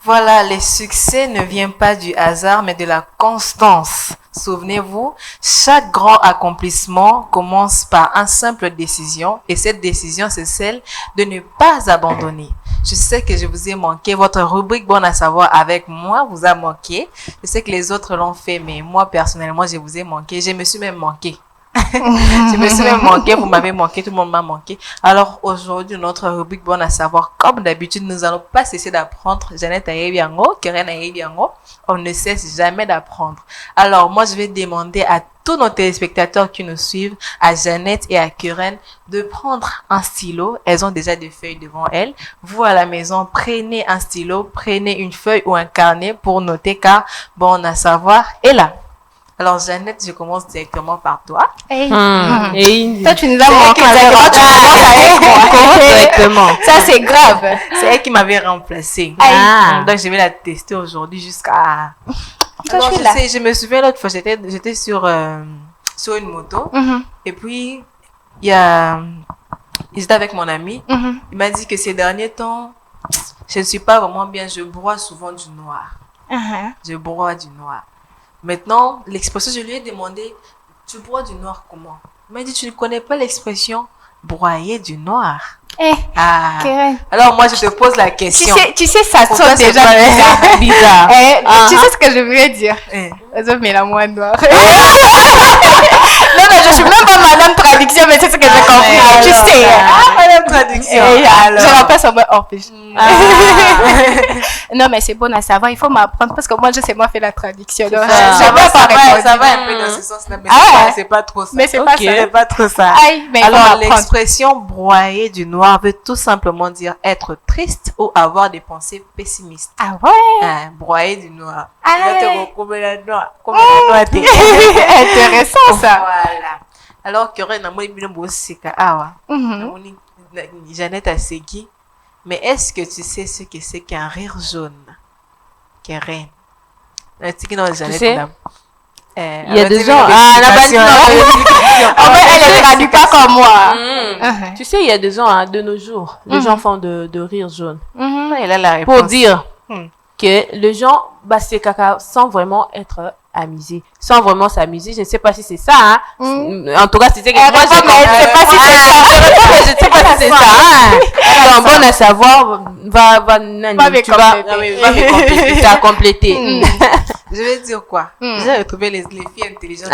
Voilà, les succès ne viennent pas du hasard, mais de la constance. Souvenez-vous, chaque grand accomplissement commence par une simple décision, et cette décision, c'est celle de ne pas abandonner. Je sais que je vous ai manqué. Votre rubrique Bon à savoir avec moi vous a manqué. Je sais que les autres l'ont fait, mais moi, personnellement, je vous ai manqué. Je me suis même manqué. Je me suis même manqué, vous m'avez manqué, tout le monde m'a manqué. Alors aujourd'hui, notre rubrique Bon à savoir, comme d'habitude, nous n'allons pas cesser d'apprendre. Jeannette Ayebiango, Keren Ayebiango, on ne cesse jamais d'apprendre. Alors moi, je vais demander à tous nos téléspectateurs qui nous suivent, à Jeannette et à Keren, de prendre un stylo. Elles ont déjà des feuilles devant elles. Vous, à la maison, prenez un stylo, prenez une feuille ou un carnet pour noter, car Bon à savoir est là. Alors, Jeannette, je commence directement par toi. Hey. Toi, tu nous as manqué. Directement. Ça, c'est grave. C'est elle qui m'avait remplacée. Donc, je vais la tester aujourd'hui jusqu'à... Alors, je me souviens l'autre fois, j'étais sur une moto. Et puis, j'étais avec mon ami. Il m'a dit que ces derniers temps, je ne suis pas vraiment bien. Je broie souvent du noir. Je broie du noir. Maintenant, l'expression, je lui ai demandé, tu broies du noir comment? Il m'a dit, tu ne connais pas l'expression broyer du noir? Alors moi, je te pose la question. Tu sais ça sonne déjà bizarre. Tu sais ce que je voulais dire? Mais la moins noire. Non, mais je suis même pas madame traduction, mais c'est ce que j'ai compris. Tu sais. Madame traduction. Je remplace en mode hors pige. Non, mais c'est bon à savoir. Il faut m'apprendre parce que moi, je sais moi faire la traduction. Ça va un peu dans ce sens-là, mais c'est pas trop ça. Mais c'est pas ça. C'est pas trop ça. Alors, l'expression broyer du noir veut tout simplement dire être triste ou avoir des pensées pessimistes. Ah ouais? Broyer du noir. Intéressant ça. Voilà. Alors qu'il y aurait Jeannette a segui. Mais est-ce que tu sais ce que c'est qu'un rire jaune? Keren. Tu sais? Il y a des gens. Elle ne traduit pas comme moi. Tu sais, il y a des gens de nos jours. Les gens font de rire jaune. Elle a la réponse. Pour dire que les gens, c'est caca, sans vraiment être amusés, sans vraiment s'amuser. Je ne sais pas si c'est ça. En tout cas, c'est que moi, je ne sais pas si c'est ça. Je ne sais pas si c'est ça. Alors, bon à savoir, va me compléter. Tu as complété. Je vais dire quoi? J'ai retrouvé les filles intelligentes.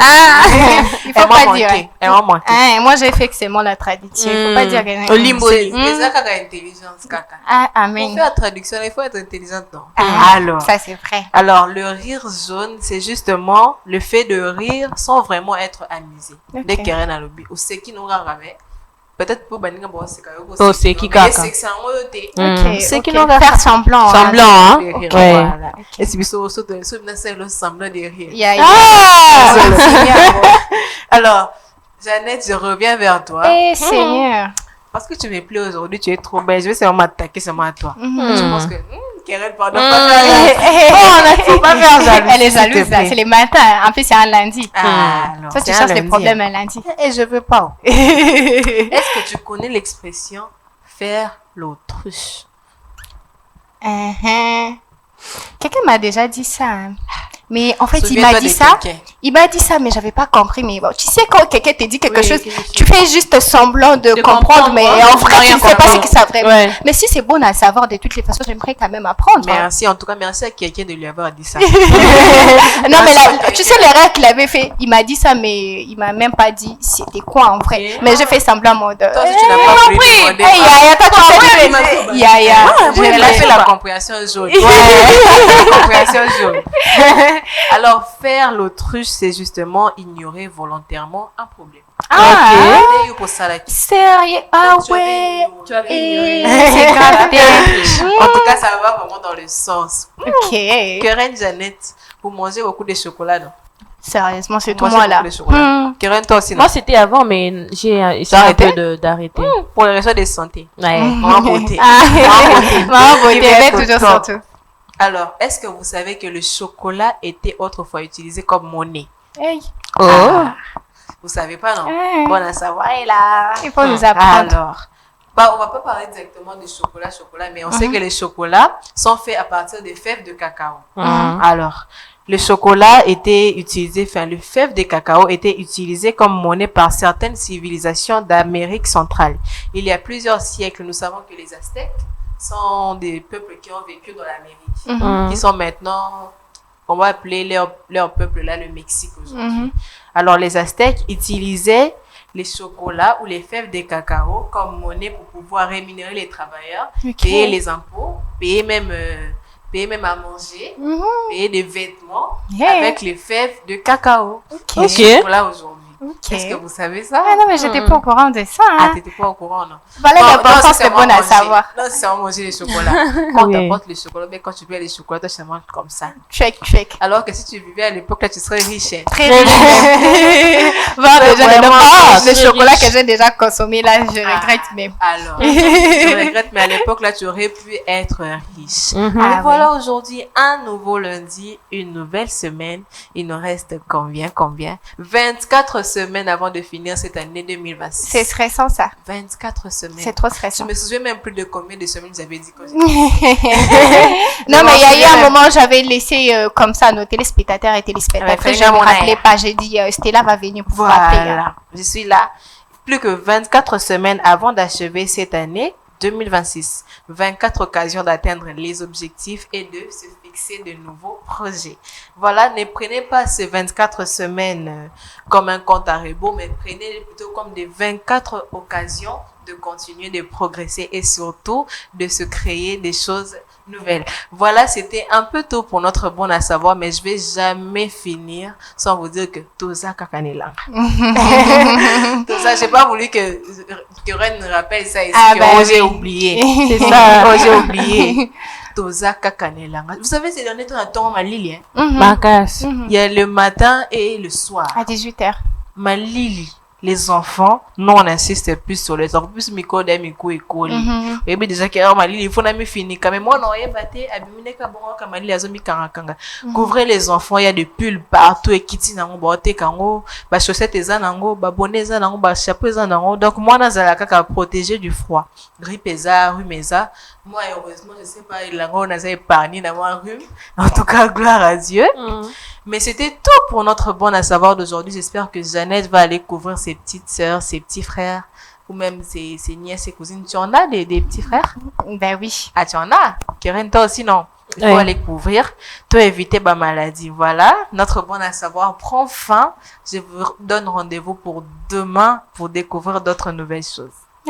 Il faut pas dire. Elles m'ont manqué. Moi, j'ai fait que c'est moi la traduction. Il faut pas dire que Olimboli. Mais ça, caca intelligence, caca. Amen. Pour faire la traduction, il faut être intelligente, non? Alors. Ça, c'est vrai. Alors, le rire jaune, c'est justement le fait de rire sans vraiment être amusé. Dès qu'il y a rien à l'objet. Ou c'est qui nous ramène. Peut-être pour Baninga c'est qui caca. C'est que ça c'est qui nous faire semblant. Semblant, voilà. Et si vous sautez le semblant de rire. Alors, Jeannette, je reviens vers toi. Seigneur. Parce que tu m'es plus aujourd'hui, tu es trop belle. Je vais seulement m'attaquer seulement à toi. Je pense que Keren, pardon, pas faire jaloux. Elle est jalouse, c'est les matins. En plus, c'est un lundi. Alors, toi, tu cherches les problèmes un lundi. Et je veux pas. Est-ce que tu connais l'expression faire l'autruche? Quelqu'un m'a déjà dit ça. Mais en fait, il m'a dit ça. Il m'a dit ça, mais j'avais pas compris. Mais bon, tu sais, quand quelqu'un te dit quelque chose, tu fais juste semblant de comprendre, mais en vrai, tu ne sais pas ce que ça vraiment. Mais si c'est bon à savoir, de toutes les façons, j'aimerais quand même apprendre. Merci, en tout cas, merci à quelqu'un de lui avoir dit ça. Non, mais là, tu sais, l'erreur qu'il avait fait, il m'a dit ça, mais il m'a même pas dit c'était quoi en vrai. Mais j'ai fait semblant en mode. Toi, si tu n'as pas compris. Elle a fait la compréhension jaune. La compréhension jaune. Alors, faire l'autruche, c'est justement ignorer volontairement un problème. Sérieux? Ouais. Tu avais ignoré. C'est grave. En tout cas, ça va vraiment dans le sens. Ok. Keren, Jeannette, vous mangez beaucoup de chocolat, non? Sérieusement, c'est tout moi là. Keren, toi aussi, non? Moi, c'était avant, mais j'ai essayé un peu d'arrêter. Pour les raisons de santé. Ouais. Maman beauté. Maman beauté, elle est toujours surtout. Alors, est-ce que vous savez que le chocolat était autrefois utilisé comme monnaie? Vous savez pas, non? Bon à savoir, là. Il faut nous apprendre. Alors, on va pas parler directement de chocolat, mais on sait que les chocolats sont faits à partir des fèves de cacao. Alors, le chocolat était utilisé, le fève de cacao était utilisé comme monnaie par certaines civilisations d'Amérique centrale. Il y a plusieurs siècles, nous savons que les Aztèques sont des peuples qui ont vécu dans l'Amérique, qui sont maintenant, on va appeler leur peuple là le Mexique aujourd'hui. Alors, les Aztèques utilisaient les chocolats ou les fèves de cacao comme monnaie pour pouvoir rémunérer les travailleurs, payer les impôts, payer même à manger, payer des vêtements avec les fèves de cacao. Les chocolats aujourd'hui. Est-ce que vous savez ça? Ah non, mais j'étais pas au courant de ça. Ah, t'étais pas au courant, non? Voilà, l'importance, c'est bon à savoir. Non, c'est à manger les chocolats. Quand t'apportes les chocolats, mais quand tu veux les chocolats, toi, tu manges comme ça. Check. Alors que si tu vivais à l'époque, là, tu serais riche. Très riche. Le chocolat que j'ai déjà consommé, là, je regrette même. Alors, je regrette, mais à l'époque, là, tu aurais pu être riche. Et voilà, aujourd'hui, un nouveau lundi, une nouvelle semaine. Il nous reste combien? 24 semaines avant de finir cette année 2026. C'est stressant, ça. 24 semaines. C'est trop stressant. Je me souviens même plus de combien de semaines vous avez dit. Non, mais il y a eu un moment, j'avais laissé comme ça nos téléspectateurs et téléspectatrices. Je ne me rappelais pas. J'ai dit, Stella va venir pour vous rappeler. Voilà, je suis là. Plus que 24 semaines avant d'achever cette année 2026. 24 occasions d'atteindre les objectifs et de se fixer de nouveaux projets. Voilà, ne prenez pas ces 24 semaines comme un compte à rebours, mais prenez plutôt comme des 24 occasions de continuer de progresser et surtout de se créer des choses nouvelles. Voilà, c'était un peu tôt pour notre bon à savoir, mais je vais jamais finir sans vous dire que Toza Kakanela. Toza, j'ai pas voulu que Ren me rappelle ça ici, j'ai oublié. C'est ça, j'ai oublié. Toza Kakanela. Vous savez, ces derniers temps, on a ma Lily. Il y a le matin et le soir. À 18h. Ma Lily. Les enfants, non, on insiste plus sur les enfants, plus miko et et bien déjà il faut finir quand même. Moi, non, couvrez les enfants, il y a des pulls partout et kitty nango bote kango, ba chaussettes nango, ba bonnet nango, ba chapeau nango. Donc moi nazala kaka protéger du froid. Grippe rhume. Moi heureusement, je sais pas, il nango nazala épargné d'avoir rhume. En tout cas, gloire à Dieu. Mais c'était tout pour notre bon à savoir d'aujourd'hui. J'espère que Jeannette va aller couvrir ses petites sœurs, ses petits frères, ou même ses nièces et cousines. Tu en as des petits frères? Ben oui. Ah, tu en as? Keren, toi aussi, non? Il faut aller couvrir, toi éviter ma maladie. Voilà, notre bon à savoir prend fin. Je vous donne rendez-vous pour demain pour découvrir d'autres nouvelles choses.